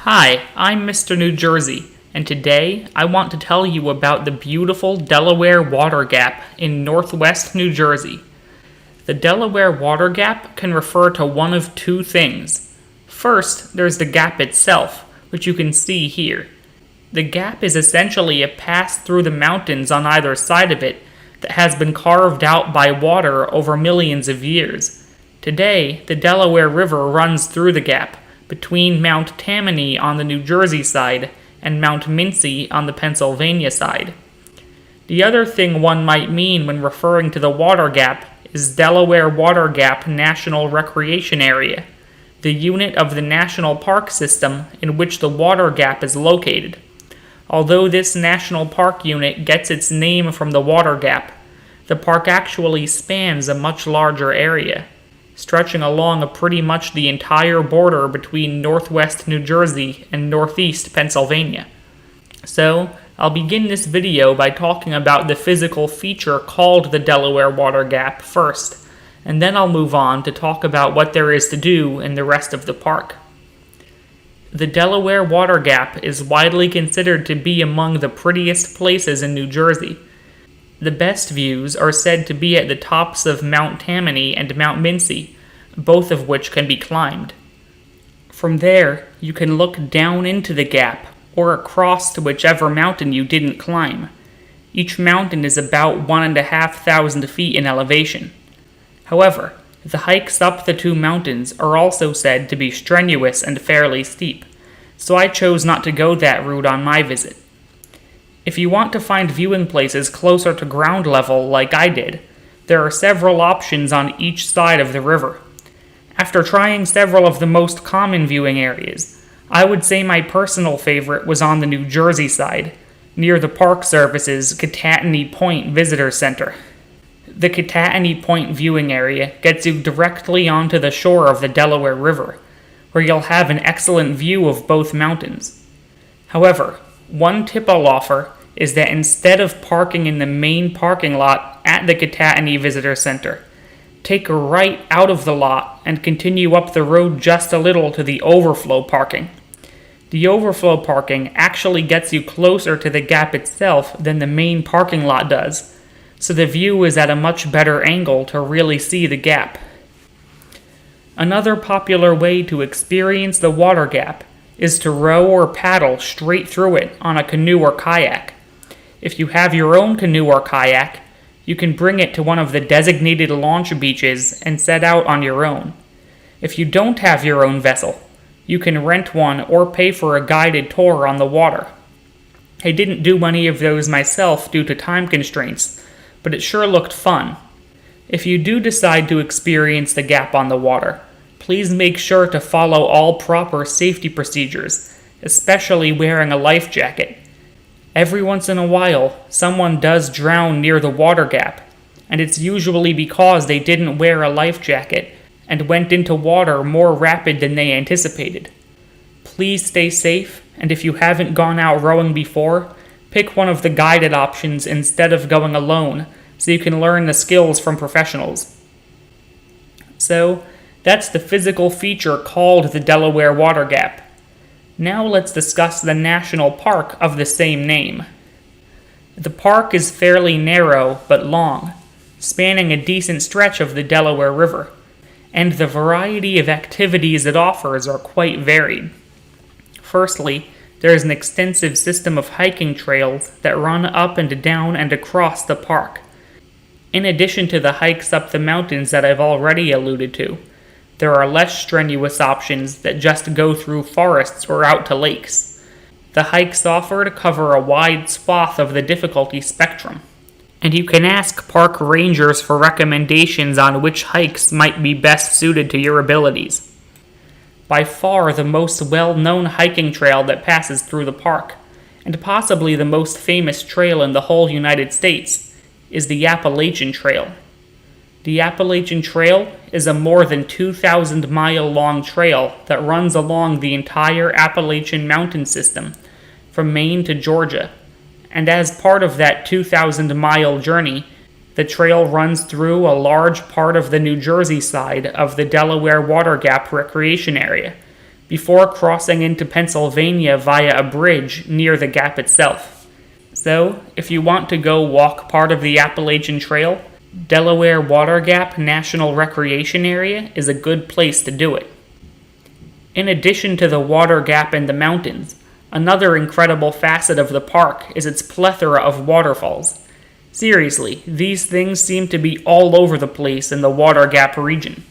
Hi, I'm Mr. New Jersey, and today I want to tell you about the beautiful Delaware Water Gap in northwest New Jersey. The Delaware Water Gap can refer to one of two things. First, there's the gap itself, which you can see here. The gap is essentially a pass through the mountains on either side of it that has been carved out by water over millions of years. Today, the Delaware River runs through the gap, between Mount Tammany on the New Jersey side and Mount Mincy on the Pennsylvania side. The other thing one might mean when referring to the water gap is Delaware Water Gap National Recreation Area, the unit of the national park system in which the water gap is located. Although this national park unit gets its name from the water gap, the park actually spans a much larger area, stretching along pretty much the entire border between northwest New Jersey and northeast Pennsylvania. So, I'll begin this video by talking about the physical feature called the Delaware Water Gap first, and then I'll move on to talk about what there is to do in the rest of the park. The Delaware Water Gap is widely considered to be among the prettiest places in New Jersey. The best views are said to be at the tops of Mount Tammany and Mount Mincy, both of which can be climbed. From there, you can look down into the gap, or across to whichever mountain you didn't climb. Each mountain is about 1,500 feet in elevation. However, the hikes up the two mountains are also said to be strenuous and fairly steep, so I chose not to go that route on my visit. If you want to find viewing places closer to ground level like I did, there are several options on each side of the river. After trying several of the most common viewing areas, I would say my personal favorite was on the New Jersey side, near the Park Service's Kittatinny Point Visitor Center. The Kittatinny Point viewing area gets you directly onto the shore of the Delaware River, where you'll have an excellent view of both mountains. However, one tip I'll offer is that instead of parking in the main parking lot at the Kittatinny Visitor Center, take a right out of the lot and continue up the road just a little to the overflow parking. The overflow parking actually gets you closer to the gap itself than the main parking lot does, so the view is at a much better angle to really see the gap. Another popular way to experience the water gap is to row or paddle straight through it on a canoe or kayak. If you have your own canoe or kayak, you can bring it to one of the designated launch beaches and set out on your own. If you don't have your own vessel, you can rent one or pay for a guided tour on the water. I didn't do any of those myself due to time constraints, but it sure looked fun. If you do decide to experience the gap on the water, please make sure to follow all proper safety procedures, especially wearing a life jacket. Every once in a while, someone does drown near the water gap, and it's usually because they didn't wear a life jacket and went into water more rapid than they anticipated. Please stay safe, and if you haven't gone out rowing before, pick one of the guided options instead of going alone, so you can learn the skills from professionals. So, that's the physical feature called the Delaware Water Gap. Now let's discuss the national park of the same name. The park is fairly narrow but long, spanning a decent stretch of the Delaware River, and the variety of activities it offers are quite varied. Firstly, there is an extensive system of hiking trails that run up and down and across the park. In addition to the hikes up the mountains that I've already alluded to, there are less strenuous options that just go through forests or out to lakes. The hikes offered cover a wide swath of the difficulty spectrum, and you can ask park rangers for recommendations on which hikes might be best suited to your abilities. By far the most well-known hiking trail that passes through the park, and possibly the most famous trail in the whole United States, is the Appalachian Trail. The Appalachian Trail is a more than 2,000-mile-long trail that runs along the entire Appalachian mountain system, from Maine to Georgia, and as part of that 2,000-mile journey, the trail runs through a large part of the New Jersey side of the Delaware Water Gap recreation area, before crossing into Pennsylvania via a bridge near the gap itself. So, if you want to go walk part of the Appalachian Trail, Delaware Water Gap National Recreation Area is a good place to do it. In addition to the water gap and the mountains, another incredible facet of the park is its plethora of waterfalls. Seriously, these things seem to be all over the place in the Water Gap region.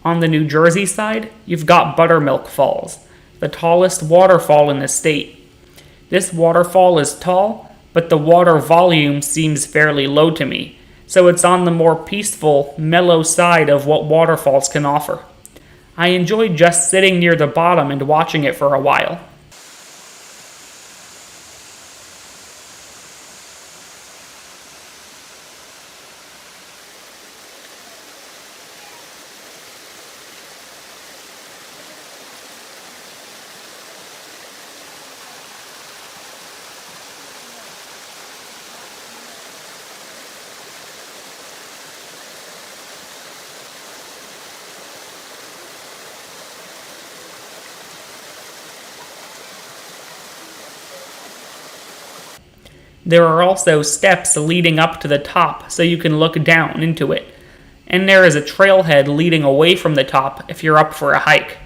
On the New Jersey side, you've got Buttermilk Falls, the tallest waterfall in the state. This waterfall is tall, but the water volume seems fairly low to me, so it's on the more peaceful, mellow side of what waterfalls can offer. I enjoy just sitting near the bottom and watching it for a while. There are also steps leading up to the top so you can look down into it, and there is a trailhead leading away from the top if you're up for a hike.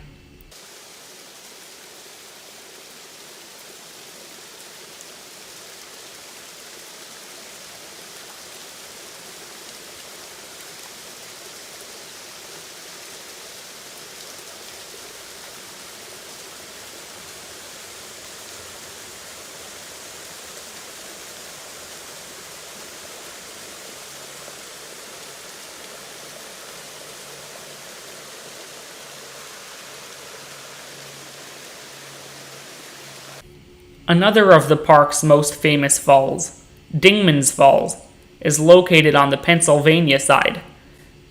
Another of the park's most famous falls, Dingman's Falls, is located on the Pennsylvania side.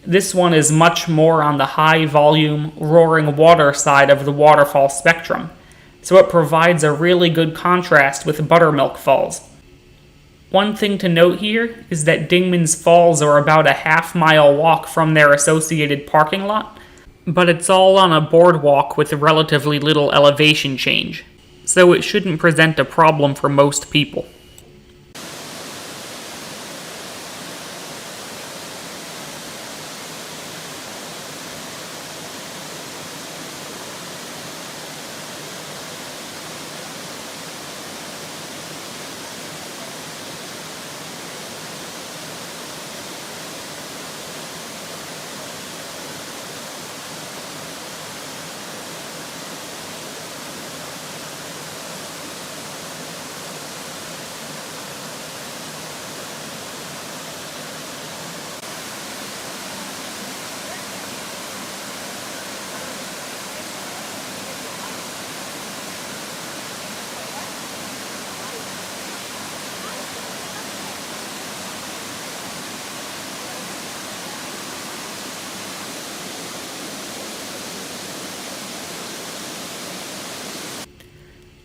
This one is much more on the high-volume, roaring water side of the waterfall spectrum, so it provides a really good contrast with Buttermilk Falls. One thing to note here is that Dingman's Falls are about a half-mile walk from their associated parking lot, but it's all on a boardwalk with relatively little elevation change, so it shouldn't present a problem for most people.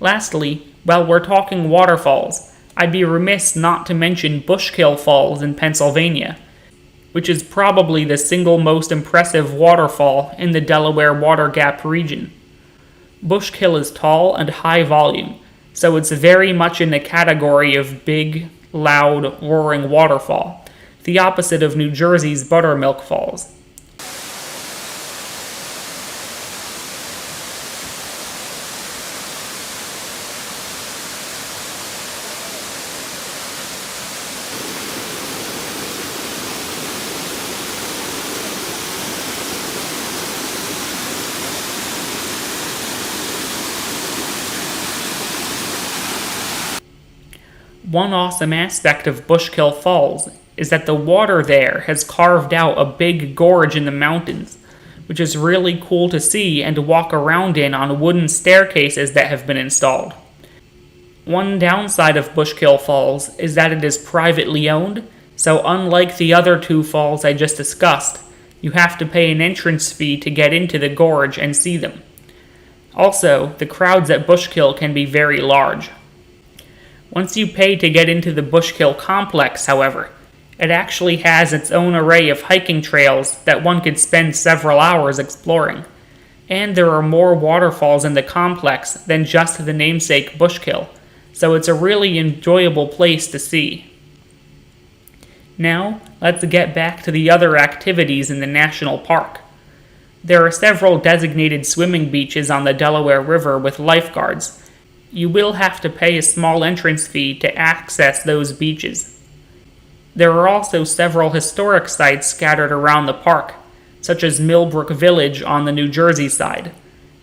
Lastly, while we're talking waterfalls, I'd be remiss not to mention Bushkill Falls in Pennsylvania, which is probably the single most impressive waterfall in the Delaware Water Gap region. Bushkill is tall and high volume, so it's very much in the category of big, loud, roaring waterfall, the opposite of New Jersey's Buttermilk Falls. One awesome aspect of Bushkill Falls is that the water there has carved out a big gorge in the mountains, which is really cool to see and to walk around in on wooden staircases that have been installed. One downside of Bushkill Falls is that it is privately owned, so unlike the other two falls I just discussed, you have to pay an entrance fee to get into the gorge and see them. Also, the crowds at Bushkill can be very large. Once you pay to get into the Bushkill complex, however, it actually has its own array of hiking trails that one could spend several hours exploring. And there are more waterfalls in the complex than just the namesake Bushkill, so it's a really enjoyable place to see. Now, let's get back to the other activities in the national park. There are several designated swimming beaches on the Delaware River with lifeguards. You will have to pay a small entrance fee to access those beaches. There are also several historic sites scattered around the park, such as Millbrook Village on the New Jersey side.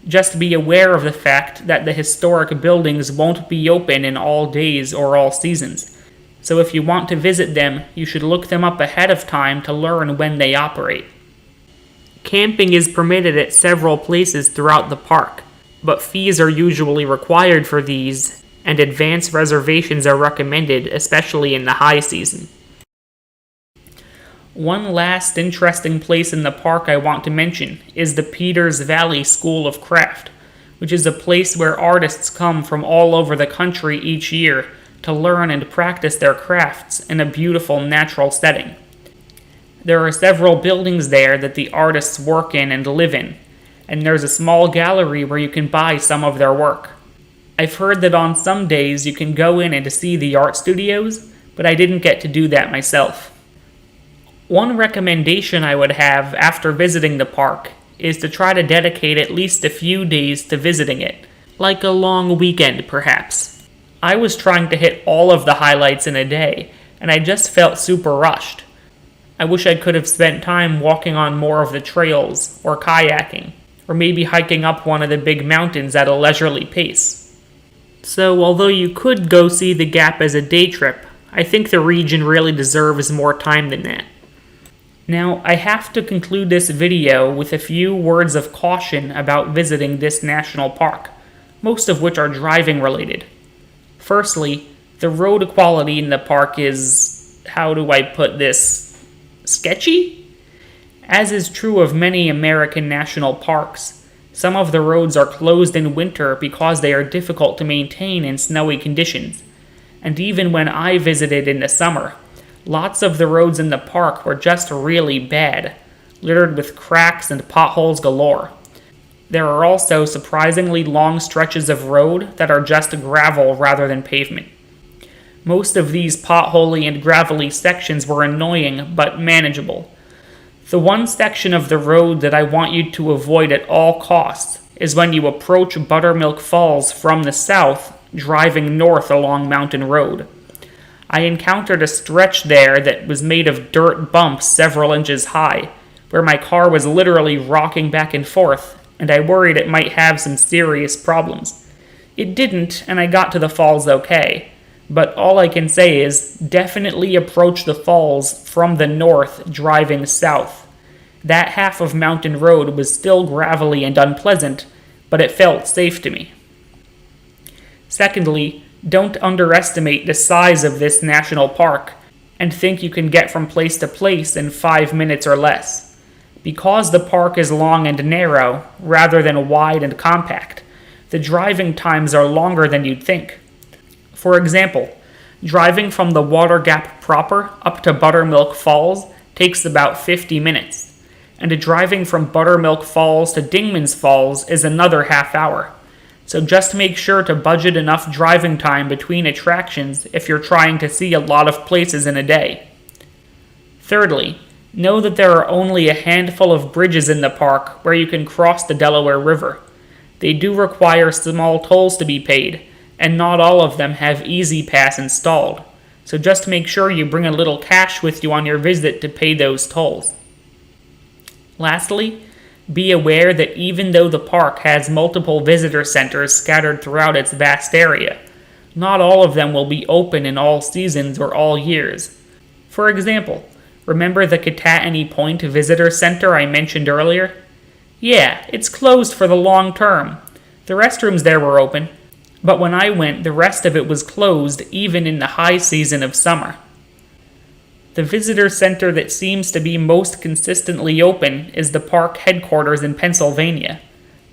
Just be aware of the fact that the historic buildings won't be open in all days or all seasons, so if you want to visit them, you should look them up ahead of time to learn when they operate. Camping is permitted at several places throughout the park, but fees are usually required for these, and advance reservations are recommended, especially in the high season. One last interesting place in the park I want to mention is the Peters Valley School of Craft, which is a place where artists come from all over the country each year to learn and practice their crafts in a beautiful natural setting. There are several buildings there that the artists work in and live in, and there's a small gallery where you can buy some of their work. I've heard that on some days you can go in and see the art studios, but I didn't get to do that myself. One recommendation I would have after visiting the park is to try to dedicate at least a few days to visiting it, like a long weekend perhaps. I was trying to hit all of the highlights in a day, and I just felt super rushed. I wish I could have spent time walking on more of the trails, or kayaking, or maybe hiking up one of the big mountains at a leisurely pace. So although you could go see the Gap as a day trip, I think the region really deserves more time than that. Now, I have to conclude this video with a few words of caution about visiting this national park, most of which are driving related. Firstly, the road quality in the park is, how do I put this, sketchy? As is true of many American national parks, some of the roads are closed in winter because they are difficult to maintain in snowy conditions. And even when I visited in the summer, lots of the roads in the park were just really bad, littered with cracks and potholes galore. There are also surprisingly long stretches of road that are just gravel rather than pavement. Most of these potholy and gravelly sections were annoying but manageable. The one section of the road that I want you to avoid at all costs is when you approach Buttermilk Falls from the south, driving north along Mountain Road. I encountered a stretch there that was made of dirt bumps several inches high, where my car was literally rocking back and forth, and I worried it might have some serious problems. It didn't, and I got to the falls okay, but all I can say is definitely approach the falls from the north driving south. That half of Mountain Road was still gravelly and unpleasant, but it felt safe to me. Secondly, don't underestimate the size of this national park and think you can get from place to place in 5 minutes or less. Because the park is long and narrow, rather than wide and compact, the driving times are longer than you'd think. For example, driving from the Water Gap proper up to Buttermilk Falls takes about 50 minutes, and driving from Buttermilk Falls to Dingman's Falls is another half hour. So just make sure to budget enough driving time between attractions if you're trying to see a lot of places in a day. Thirdly, know that there are only a handful of bridges in the park where you can cross the Delaware River. They do require small tolls to be paid, and not all of them have Easy Pass installed, so just make sure you bring a little cash with you on your visit to pay those tolls. Lastly, be aware that even though the park has multiple visitor centers scattered throughout its vast area, not all of them will be open in all seasons or all years. For example, remember the Kittatinny Point Visitor Center I mentioned earlier? Yeah, it's closed for the long term. The restrooms there were open, but when I went, the rest of it was closed even in the high season of summer. The visitor center that seems to be most consistently open is the park headquarters in Pennsylvania,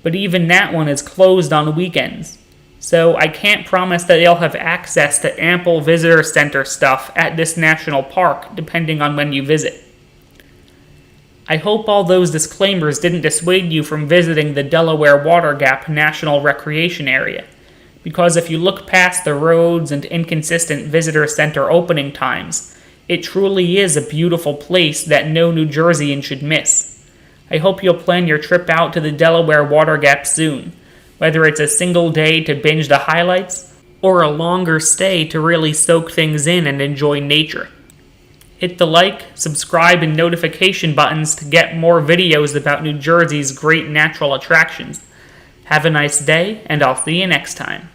but even that one is closed on weekends, so I can't promise that you'll have access to ample visitor center stuff at this national park depending on when you visit. I hope all those disclaimers didn't dissuade you from visiting the Delaware Water Gap National Recreation Area, because if you look past the roads and inconsistent visitor center opening times, it truly is a beautiful place that no New Jerseyan should miss. I hope you'll plan your trip out to the Delaware Water Gap soon, whether it's a single day to binge the highlights, or a longer stay to really soak things in and enjoy nature. Hit the like, subscribe, and notification buttons to get more videos about New Jersey's great natural attractions. Have a nice day, and I'll see you next time.